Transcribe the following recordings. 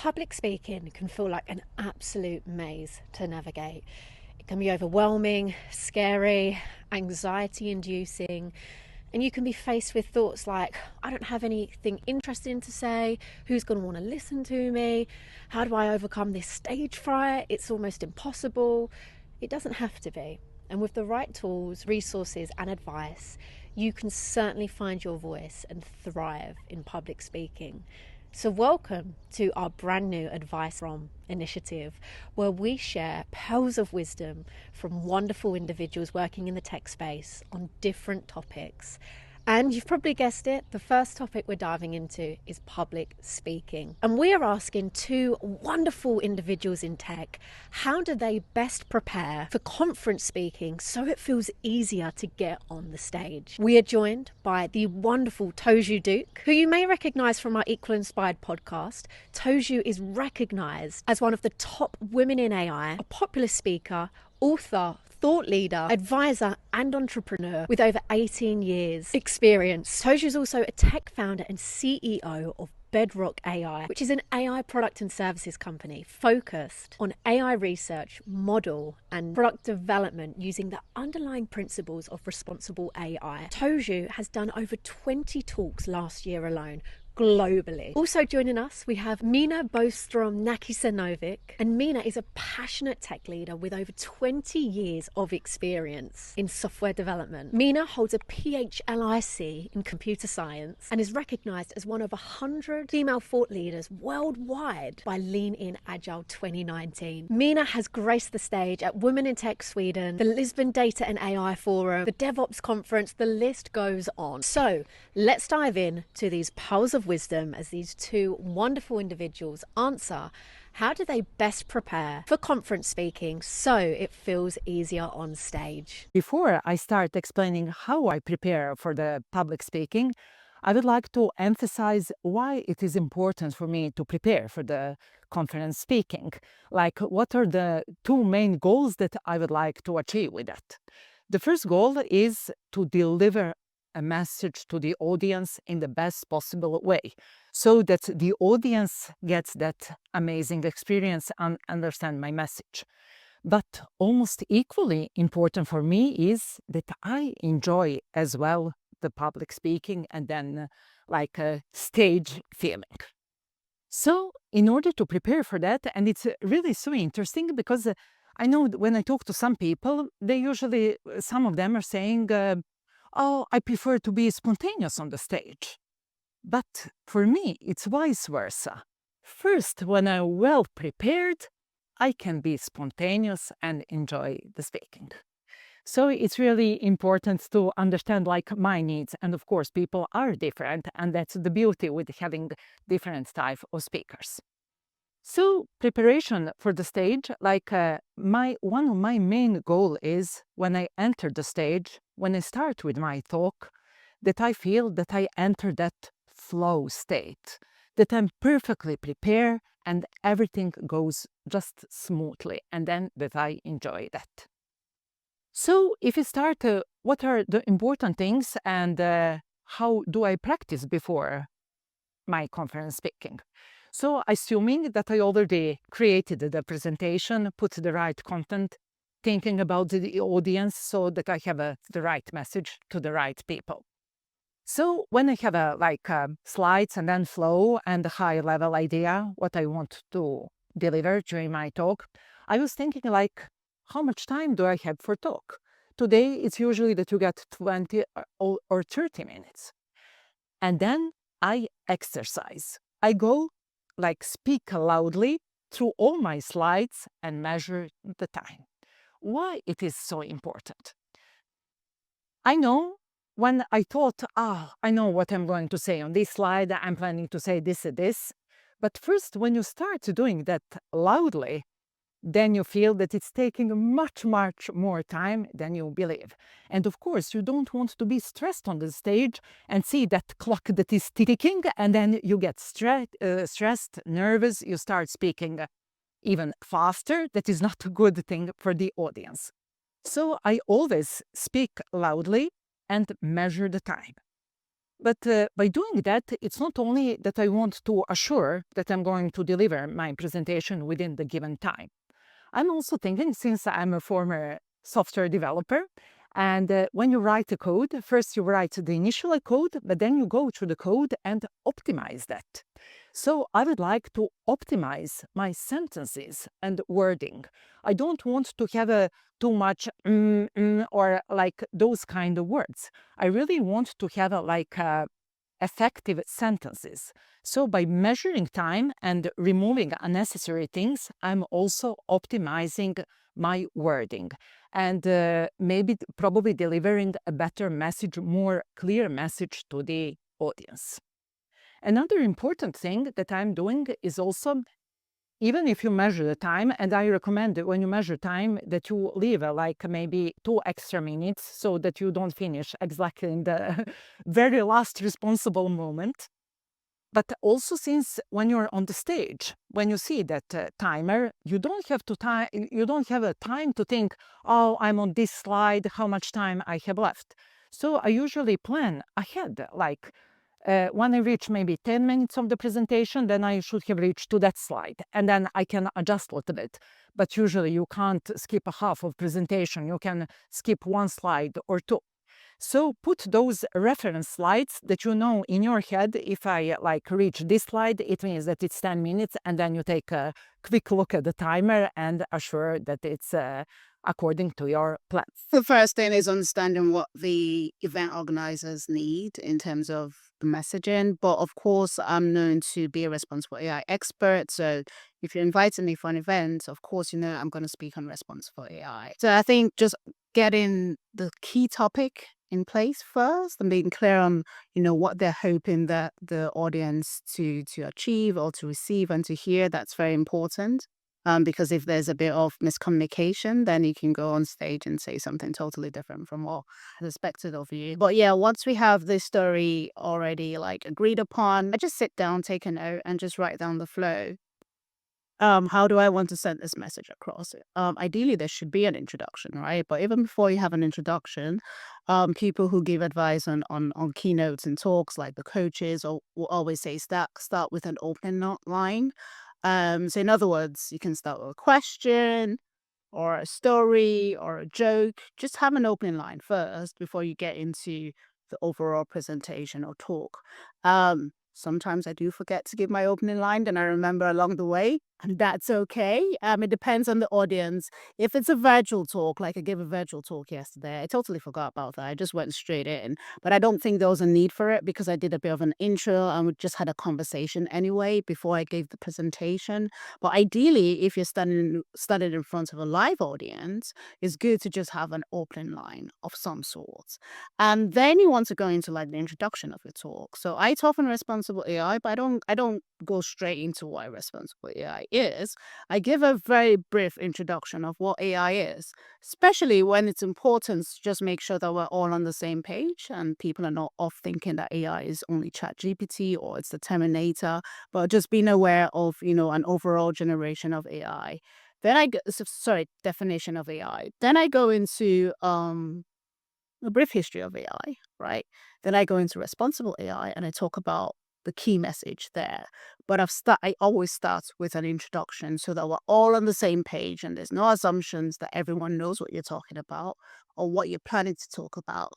Public speaking can feel like an absolute maze to navigate. It can be overwhelming, scary, anxiety inducing, and you can be faced with thoughts like, I don't have anything interesting to say, who's going to want to listen to me, how do I overcome this stage fright, it's almost impossible. It doesn't have to be. And with the right tools, resources, and advice, you can certainly find your voice and thrive in public speaking. So welcome to our brand new Advice From initiative, where we share pearls of wisdom from wonderful individuals working in the tech space on different topics. And you've probably guessed it, the first topic we're diving into is public speaking. And we are asking two wonderful individuals in tech, how do they best prepare for conference speaking so it feels easier to get on the stage? We are joined by the wonderful Toou, who you may recognize from our Equal Inspired podcast. Toou is recognized as one of the top women in AI, a popular speaker, author, thought leader, advisor, and entrepreneur with over 18 years experience. Toou is also a tech founder and CEO of Bedrock AI, which is an AI product and services company focused on AI research, model, and product development using the underlying principles of responsible AI. Toou has done over 20 talks last year alone, globally. Also joining us, we have Mina Nakisanovic, and Mina is a passionate tech leader with over 20 years of experience in software development. Mina holds a PhLIC in computer science and is recognized as one of 100 female thought leaders worldwide by LeanIn Agile 2019. Mina has graced the stage at Women in Tech Sweden, the Lisbon Data and AI Forum, the DevOps Conference, the list goes on. So let's dive in to these pearls of wisdom as these two wonderful individuals answer how do they best prepare for conference speaking so it feels easier on stage. Before I start explaining how I prepare for the public speaking, I would like to emphasize why it is important for me to prepare for the conference speaking. Like, what are the two main goals that I would like to achieve with that? The first goal is to deliver a message to the audience in the best possible way, so that the audience gets that amazing experience and understand my message. But almost equally important for me is that I enjoy as well the public speaking and then like a stage feeling. So in order to prepare for that, and it's really so interesting because I know when I talk to some people, they usually, some of them are saying, oh, I prefer to be spontaneous on the stage. But for me, it's vice versa. First, when I'm well prepared, I can be spontaneous and enjoy the speaking. So it's really important to understand like my needs. And of course, people are different, and that's the beauty with having different type of speakers. So preparation for the stage, like one of my main goal is when I enter the stage, when I start with my talk, that I feel that I enter that flow state, that I'm perfectly prepared and everything goes just smoothly, and then that I enjoy that. So if you start, what are the important things and how do I practice before my conference speaking? So assuming that I already created the presentation, put the right content, thinking about the audience so that I have the right message to the right people. So when I have slides and then flow and a high level idea, what I want to deliver during my talk, I was thinking like, how much time do I have for talk? Today, it's usually that you get 20 or 30 minutes. And then I exercise. I go speak loudly through all my slides and measure the time. Why it is so important? I know when I thought, I know what I'm going to say on this slide, I'm planning to say this and this. But first, when you start doing that loudly, then you feel that it's taking much, much more time than you believe. And of course, you don't want to be stressed on the stage and see that clock that is ticking, and then you get stressed, nervous, you start speaking even faster. That is not a good thing for the audience. So I always speak loudly and measure the time. But by doing that, it's not only that I want to assure that I'm going to deliver my presentation within the given time. I'm also thinking, since I'm a former software developer, and when you write a code, first you write the initial code, but then you go through the code and optimize that. So I would like to optimize my sentences and wording. I don't want to have a too much or like those kind of words. I really want to have effective sentences. So by measuring time and removing unnecessary things, I'm also optimizing my wording and probably delivering a better message, more clear message to the audience. Another important thing that I'm doing is also, even if you measure the time, and I recommend when you measure time that you leave like maybe 2 extra minutes so that you don't finish exactly in the very last responsible moment. But also, since when you're on the stage, when you see that timer, you don't have a time to think, oh, I'm on this slide, how much time I have left. So I usually plan ahead, like when I reach maybe 10 minutes of the presentation, then I should have reached to that slide, and then I can adjust a little bit. But usually you can't skip a half of presentation. You can skip one slide or two. So put those reference slides that you know in your head. If I like reach this slide, it means that it's 10 minutes, and then you take a quick look at the timer and assure that it's according to your plan. The first thing is understanding what the event organizers need in terms of the messaging. But of course, I'm known to be a responsible AI expert. So if you're inviting me for an event, of course, I'm going to speak on responsible AI. So I think just getting the key topic in place first and being clear on, what they're hoping that the audience to achieve or to receive and to hear, that's very important. Because if there's a bit of miscommunication, then you can go on stage and say something totally different from what is expected of you. But yeah, once we have this story already like agreed upon, I just sit down, take a note, and just write down the flow. How do I want to send this message across? Ideally, there should be an introduction, right? But even before you have an introduction, people who give advice on keynotes and talks, like the coaches, will always say start with an open line. So in other words, you can start with a question or a story or a joke. Just have an opening line first before you get into the overall presentation or talk. Sometimes I do forget to give my opening line, then I remember along the way, and that's okay. It depends on the audience. If it's a virtual talk, like I gave a virtual talk yesterday, I totally forgot about that. I just went straight in. But I don't think there was a need for it because I did a bit of an intro and we just had a conversation anyway before I gave the presentation. But ideally, if you're standing in front of a live audience, it's good to just have an opening line of some sort. And then you want to go into like the introduction of your talk. So I talk on responsible AI, but I don't go straight into what responsible AI is. I give a very brief introduction of what AI is, especially when it's important to just make sure that we're all on the same page and people are not off thinking that AI is only ChatGPT or it's the Terminator, but just being aware of, an overall generation of AI. Then definition of AI. Then I go into a brief history of AI, right? Then I go into responsible AI and I talk about the key message there. But I always start with an introduction so that we're all on the same page and there's no assumptions that everyone knows what you're talking about or what you're planning to talk about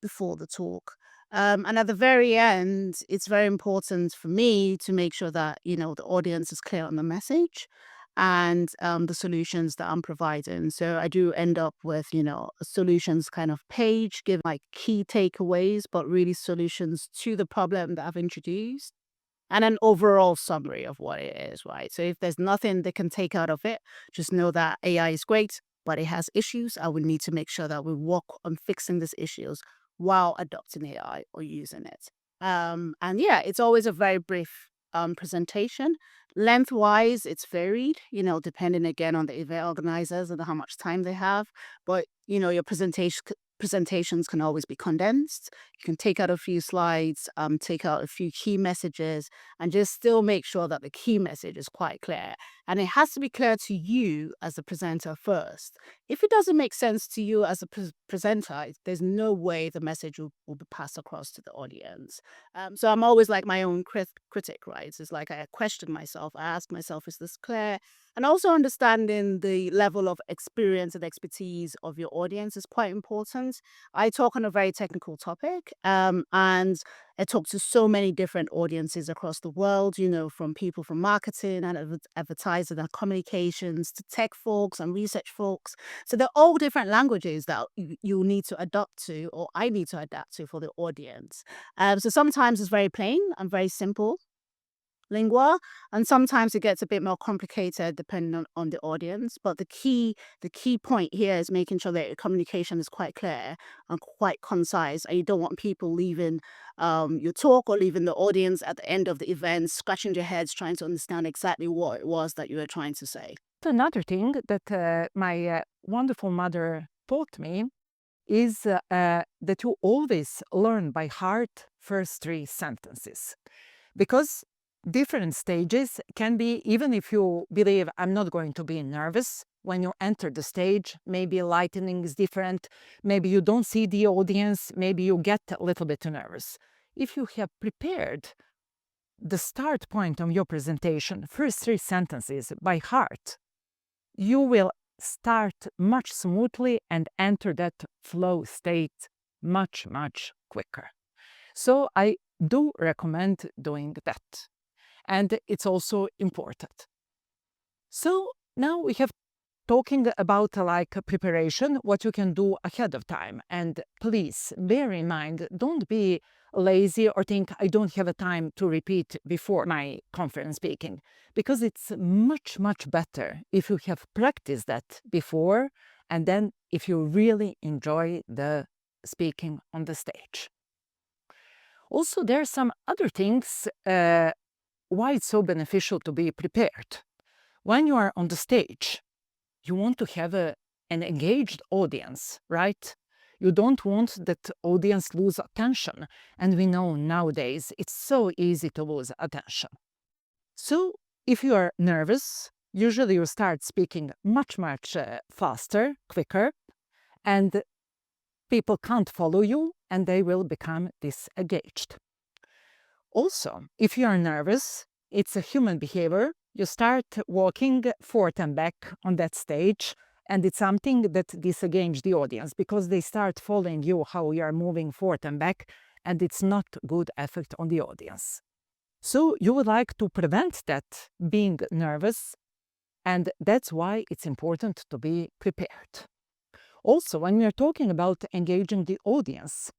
before the talk. And at the very end, it's very important for me to make sure that, the audience is clear on the message and the solutions that I'm providing. So I do end up with, a solutions kind of page, give like key takeaways, but really solutions to the problem that I've introduced and an overall summary of what it is, right? So if there's nothing they can take out of it, just know that AI is great, but it has issues. I would need to make sure that we work on fixing these issues while adopting AI or using it. And yeah, it's always a very brief presentation. Lengthwise, it's varied, depending again on the event organizers and how much time they have. But, your presentation presentations can always be condensed. You can take out a few slides, take out a few key messages, and just still make sure that the key message is quite clear. And it has to be clear to you as a presenter first. If it doesn't make sense to you as a presenter, there's no way the message will be passed across to the audience. So I'm always like my own critic, right? It's like I question myself. I ask myself, is this clear? And also understanding the level of experience and expertise of your audience is quite important. I talk on a very technical topic, and I talk to so many different audiences across the world, from people from marketing and advertising and communications to tech folks and research folks. So they're all different languages that you need to adapt to, or I need to adapt to for the audience. So sometimes it's very plain and very simple lingua, and sometimes it gets a bit more complicated depending on the audience. But the key point here is making sure that your communication is quite clear and quite concise, and you don't want people leaving your talk or leaving the audience at the end of the event scratching their heads trying to understand exactly what it was that you were trying to say. Another thing that my wonderful mother taught me is that you always learn by heart first 3 sentences, because different stages can be, even if you believe I'm not going to be nervous, when you enter the stage, maybe lighting is different, maybe you don't see the audience, maybe you get a little bit nervous. If you have prepared the start point of your presentation, first 3 sentences by heart, you will start much smoothly and enter that flow state much, much quicker. So I do recommend doing that. And it's also important. So now we have talking about like preparation, what you can do ahead of time. And please bear in mind, don't be lazy or think I don't have a time to repeat before my conference speaking, because it's much, much better if you have practiced that before, and then if you really enjoy the speaking on the stage. Also, there are some other things why it's so beneficial to be prepared. When you are on the stage, you want to have an engaged audience, right? You don't want that audience lose attention. And we know nowadays it's so easy to lose attention. So if you are nervous, usually you start speaking much, much faster, quicker, and people can't follow you and they will become disengaged. Also, if you are nervous, it's a human behavior. You start walking forth and back on that stage, and it's something that disengages the audience because they start following you how you are moving forth and back, and it's not good effect on the audience. So you would like to prevent that being nervous, and that's why it's important to be prepared. Also, when we are talking about engaging the audience,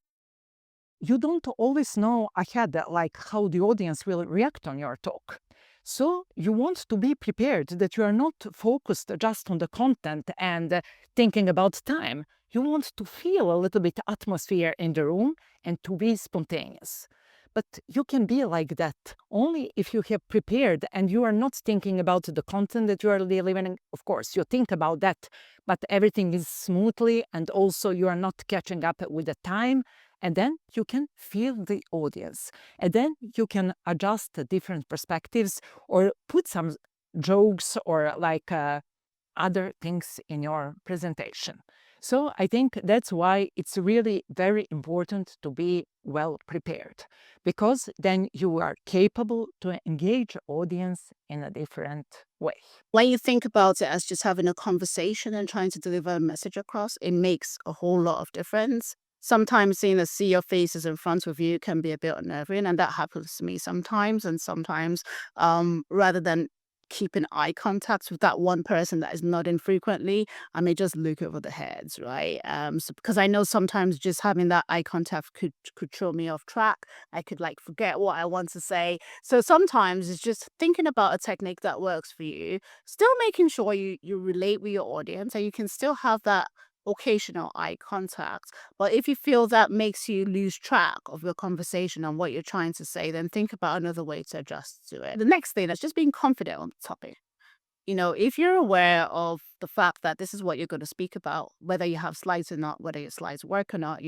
you don't always know ahead like how the audience will react on your talk. So you want to be prepared that you are not focused just on the content and thinking about time. You want to feel a little bit atmosphere in the room and to be spontaneous. But you can be like that only if you have prepared and you are not thinking about the content that you are delivering. Of course, you think about that, but everything is smoothly, and also you are not catching up with the time. And then you can feel the audience. And then you can adjust the different perspectives or put some jokes or like other things in your presentation. So I think that's why it's really very important to be well prepared, because then you are capable to engage audience in a different way. When you think about it as just having a conversation and trying to deliver a message across, it makes a whole lot of difference. Sometimes seeing the sea of faces in front of you can be a bit unnerving, and that happens to me sometimes. And sometimes, rather than keeping eye contact with that one person that is nodding frequently, I may just look over the heads, right? So, because I know sometimes just having that eye contact could throw me off track. I could like forget what I want to say. So sometimes it's just thinking about a technique that works for you, still making sure you relate with your audience, and you can still have that occasional eye contact. But if you feel that makes you lose track of your conversation and what you're trying to say, then think about another way to adjust to it. The next thing is just being confident on the topic. if you're aware of the fact that this is what you're going to speak about, whether you have slides or not, whether your slides work or not,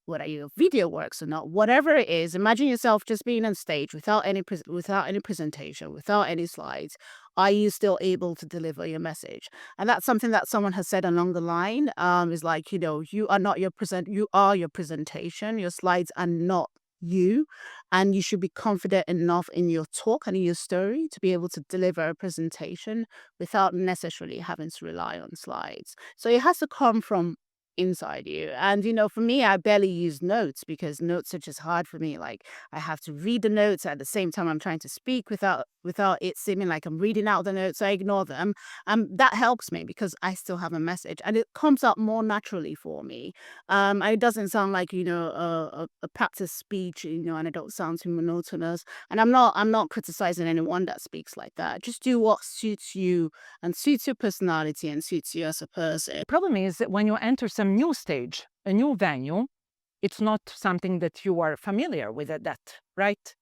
whether your video works or not, whatever it is, imagine yourself just being on stage without without any presentation, without any slides. Are you still able to deliver your message? And that's something that someone has said along the line. Is like, you are not you are your presentation. Your slides are not you, and you should be confident enough in your talk and in your story to be able to deliver a presentation without necessarily having to rely on slides. So it has to come from inside you. And for me, I barely use notes because notes are just hard for me. Like, I have to read the notes at the same time I'm trying to speak without it seeming like I'm reading out the notes. I ignore them. That helps me because I still have a message and it comes out more naturally for me. And it doesn't sound like, a practice speech, and I don't sound too monotonous. And I'm not criticizing anyone that speaks like that. Just do what suits you and suits your personality and suits you as a person. The problem is that when you enter some new stage, a new venue, it's not something that you are familiar with at that, right?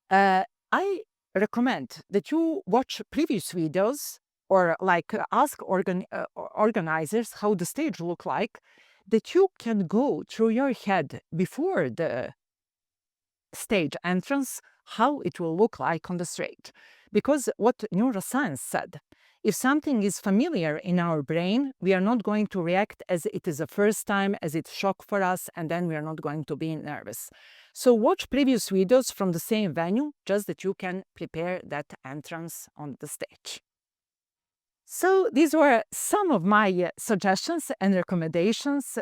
I recommend that you watch previous videos or like ask organizers how the stage look like, that you can go through your head before the stage entrance, how it will look like on the stage. Because what neuroscience said, if something is familiar in our brain, we are not going to react as it is the first time, as it's shock for us, and then we are not going to be nervous. So watch previous videos from the same venue, just that you can prepare that entrance on the stage. So these were some of my suggestions and recommendations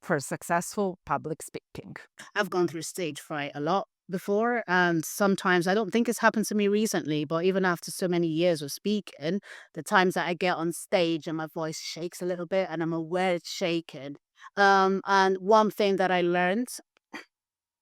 for successful public speaking. I've gone through stage fright a lot before, and sometimes I don't think it's happened to me recently, but even after so many years of speaking, the times that I get on stage and my voice shakes a little bit and I'm aware it's shaking. And one thing that I learned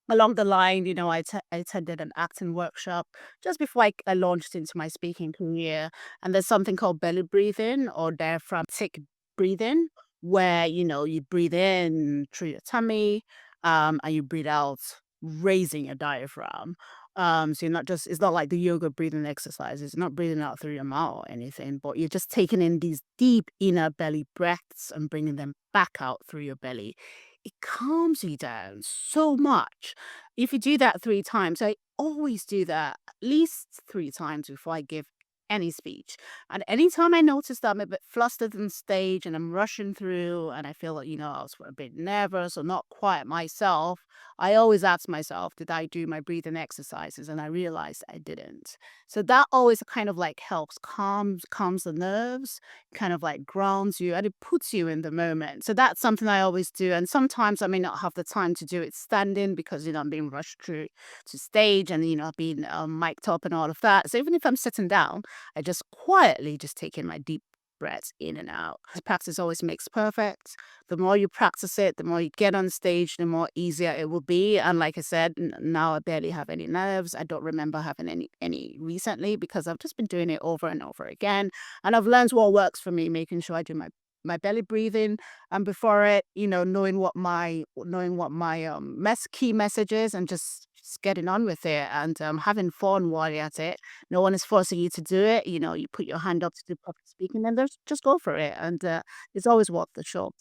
along the line, I attended an acting workshop just before I launched into my speaking career. And there's something called belly breathing or diaphragmatic breathing, where, you breathe in through your tummy, and you breathe out, raising your diaphragm. So it's not like the yoga breathing exercises. You're not breathing out through your mouth or anything, but you're just taking in these deep inner belly breaths and bringing them back out through your belly. It calms you down so much. If you do that 3 times, I always do that at least 3 times before I give any speech. And anytime I notice that I'm a bit flustered on stage and I'm rushing through and I feel like, I was a bit nervous or not quite myself, I always ask myself, did I do my breathing exercises? And I realized I didn't. So that always kind of like helps calms the nerves, kind of like grounds you, and it puts you in the moment. So that's something I always do. And sometimes I may not have the time to do it standing because, I'm being rushed through to stage and, being mic'd up and all of that. So even if I'm sitting down, I just quietly just take in my deep breaths in and out. Practice always makes perfect. The more you practice it, the more you get on stage, the more easier it will be. And like I said, now I barely have any nerves. I don't remember having any recently because I've just been doing it over and over again. And I've learned what works for me, making sure I do my belly breathing, and before it, knowing what my key message is, and just getting on with it, and having fun while you're at it. No one is forcing you to do it. You put your hand up to do public speaking, and just go for it, and it's always worth the shot.